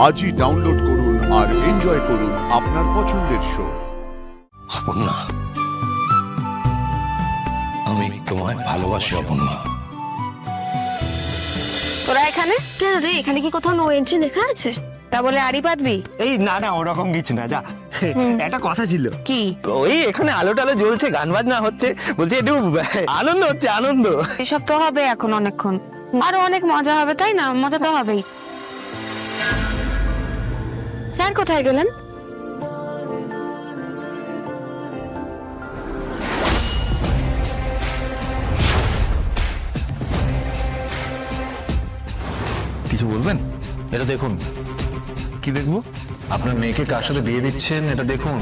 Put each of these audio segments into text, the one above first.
আজই ডাউনলোড করুন আর এনজয় করুন আপনার পছন্দের শো। অপর্ণা, আমি তোমায় ভালোবাসি অপর্ণা। তোরা এখানে কেন রে? এখানে কি কোথাও নো এন্ট্রি লেখা আছে? তা বলে আড়ি পাতবি? এই না না ওরকম কিছু না, যা একটা কথা ছিল। কি? ওই এখানে আলো টালো জ্বলছে, গান বাজনা হচ্ছে, বলছি একটু আনন্দ হচ্ছে, আনন্দ। এসব তো হবে এখন অনেকক্ষণ, আরো অনেক মজা হবে, তাই না? মজা তো হবেই। স্যার কোথায় গেলেন? কিছু বলবেন? এটা দেখুন। কি দেখবো? আপনার মেয়েকে কার সাথে বিয়ে দিচ্ছেন এটা দেখুন।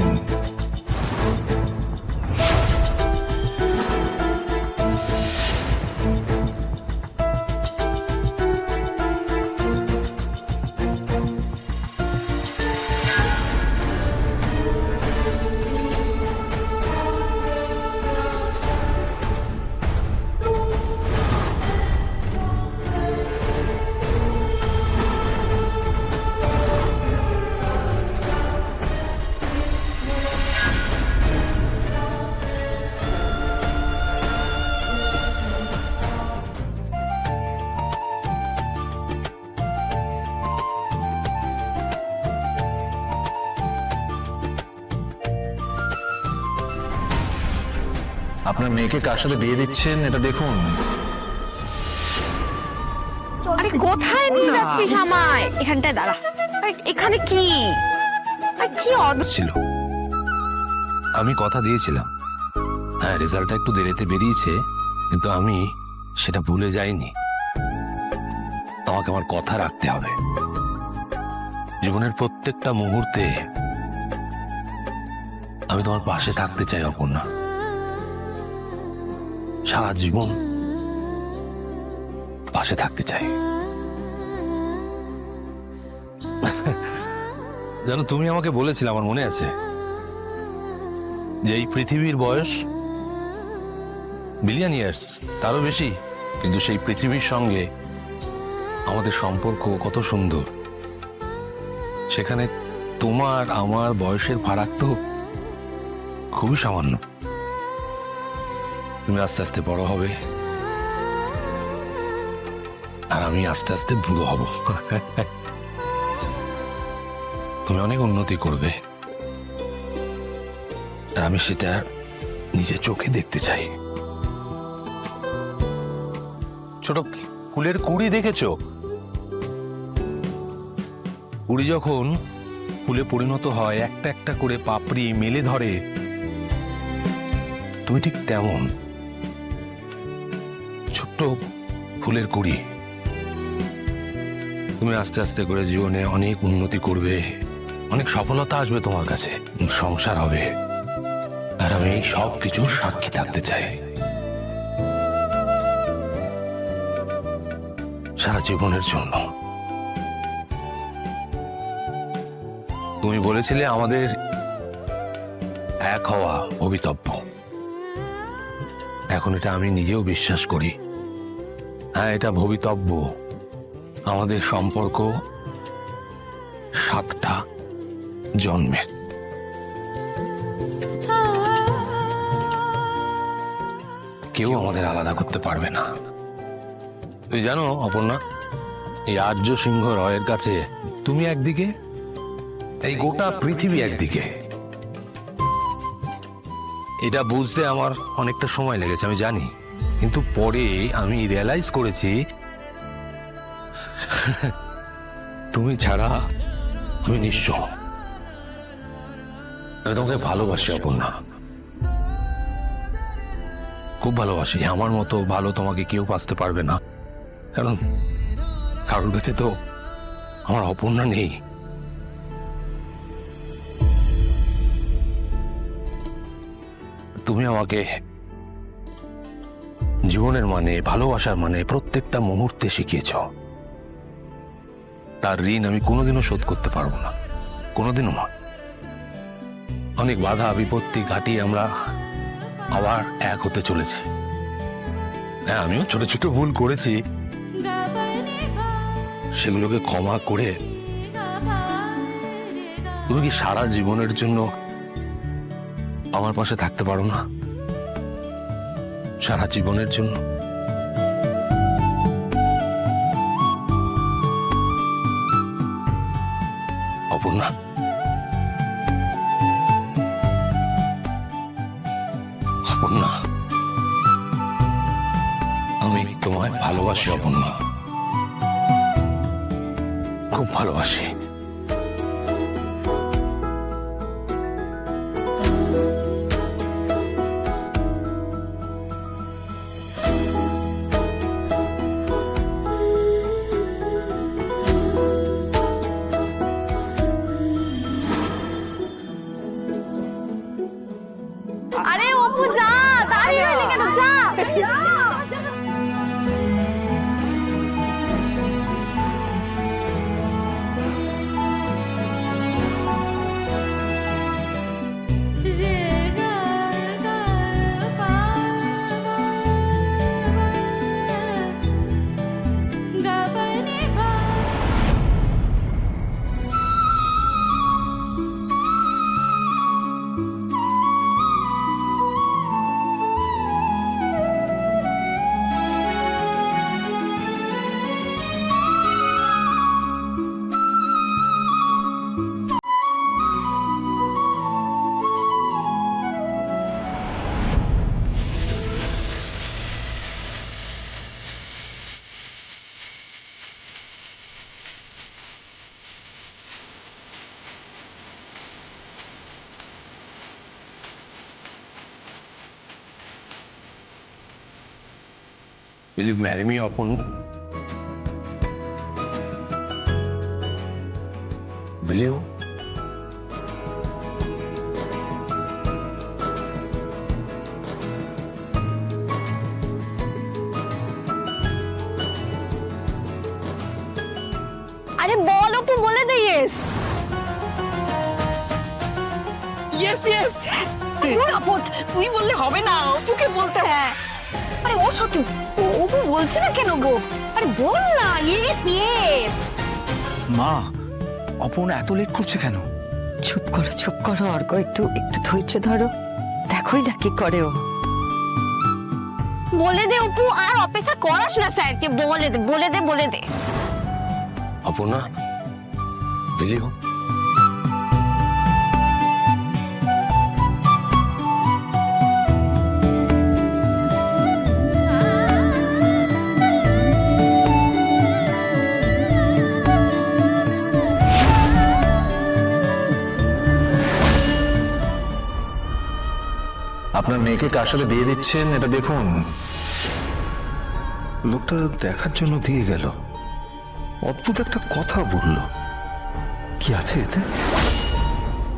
আপনার মেয়েকে কার সাথে বিয়ে দিচ্ছেন এটা দেখুন। আরে কোথায় নিয়ে যাচ্ছিস আমায়? এখানটায় দাঁড়া। আরে এখানে কি? আরে কি ছিল, আমি কথা দিয়েছিলাম। হ্যাঁ, রেজাল্টটা একটু দেরিতে বেরিয়েছে, কিন্তু আমি সেটা ভুলে যাইনি। তোমাকে আমার কথা রাখতে হবে। জীবনের প্রত্যেকটা মুহূর্তে আমি তোমার পাশে থাকতে চাই অপর্ণা। সারা জীবন পাশে থাকতে চাই। জানো, তুমি আমাকে বলেছিলে, আমার মনে আছে, যে এই পৃথিবীর বয়স বিলিয়ন ইয়ার্স, তারও বেশি, কিন্তু সেই পৃথিবীর সঙ্গে আমাদের সম্পর্ক কত সুন্দর। সেখানে তোমার আমার বয়সের ফারাক তো খুবই সামান্য। তুমি আস্তে আস্তে বড় হবে, আর আমি আস্তে আস্তে বুড়ো হব। তুমি অনেক উন্নতি করবে, আর আমি সেটা নিজের চোখে দেখতে চাই। ছোট ফুলের কুড়ি দেখেছো? কুড়ি যখন ফুলে পরিণত হয়, একটা একটা করে পাপড়ি মেলে ধরে, তুমি ঠিক তেমন ছোট্ট ফুলের কুড়ি। তুমি আস্তে আস্তে করে জীবনে অনেক উন্নতি করবে, অনেক সফলতা আসবে তোমার কাছে, সংসার হবে, আর আমি সব কিছুর সাক্ষী থাকতে চাই সারা জীবনের জন্য। তুমি বলেছিলে আমাদের এক হওয়া ভবিতব্য। এখন এটা আমি নিজেও বিশ্বাস করি। হ্যাঁ, এটা ভবিতব্য। আমাদের সম্পর্ক 7টা জন্মের। কেউ আমাদের আলাদা করতে পারবে না। তুই জানো অপর্ণা, এই আর্য সিংহ রয়ের কাছে তুমি একদিকে, এই গোটা পৃথিবী একদিকে। এটা বুঝতে আমার অনেকটা সময় লেগেছে, আমি জানি, কিন্তু পরে আমি রিয়েলাইজ করেছি তুমি ছাড়া আমি নিঃস্ব। আমি তোমাকে ভালোবাসি অপর্ণা, খুব ভালোবাসি। আমার মতো ভালো তোমাকে কেউ বাঁচতে পারবে না, কারণ কারোর কাছে তো আমার অপর্ণা নেই। তুমি আমাকে জীবনের মানে, ভালোবাসার মানে প্রত্যেকটা মুহূর্তে শিখিয়েছ। তার ঋণ আমি কোনোদিনও শোধ করতে পারবো না, কোনোদিনও না। অনেক বাধা বিপত্তি কাটিয়ে আমরা আবার এক হতে চলেছি। হ্যাঁ, আমিও ছোট ছোট ভুল করেছি, সেগুলোকে ক্ষমা করে তুমি কি সারা জীবনের জন্য আমার পাশে থাকতে পারো না? সারা জীবনের জন্য? অপর্ণা, অপর্ণা, আমি তোমায় ভালোবাসি অপর্ণা, খুব ভালোবাসি। আরে অপু যা, দাঁড়িয়ে রইলি কেন? যা যা। Will you marry me, Opun? Will you? আরে বল অপু, বলে দে ইয়েস। Yes yes. আপদ, তুই বললে হবে না, তোকে বলতে হ্যাঁ। আরে ও সত্যি অপু বলছে না কেন গো? আরে বল না ইয়েস ইয়েস। মা, অপর্ণা এত লেট করছে কেন? চুপ করো অর্ক, একটু ধৈর্য ধরো, দেখোই না কি করে ও। বলে দে অপু, আর অপেক্ষা করাস না স্যারকে, বলে দে। Aparna, will you? আপনার মেয়েকে কার সাথে বিয়ে দিচ্ছেন এটা দেখুন। লোকটা দেখার জন্য দিয়ে গেল, অদ্ভুত একটা কথা বলল। কি আছে এতে?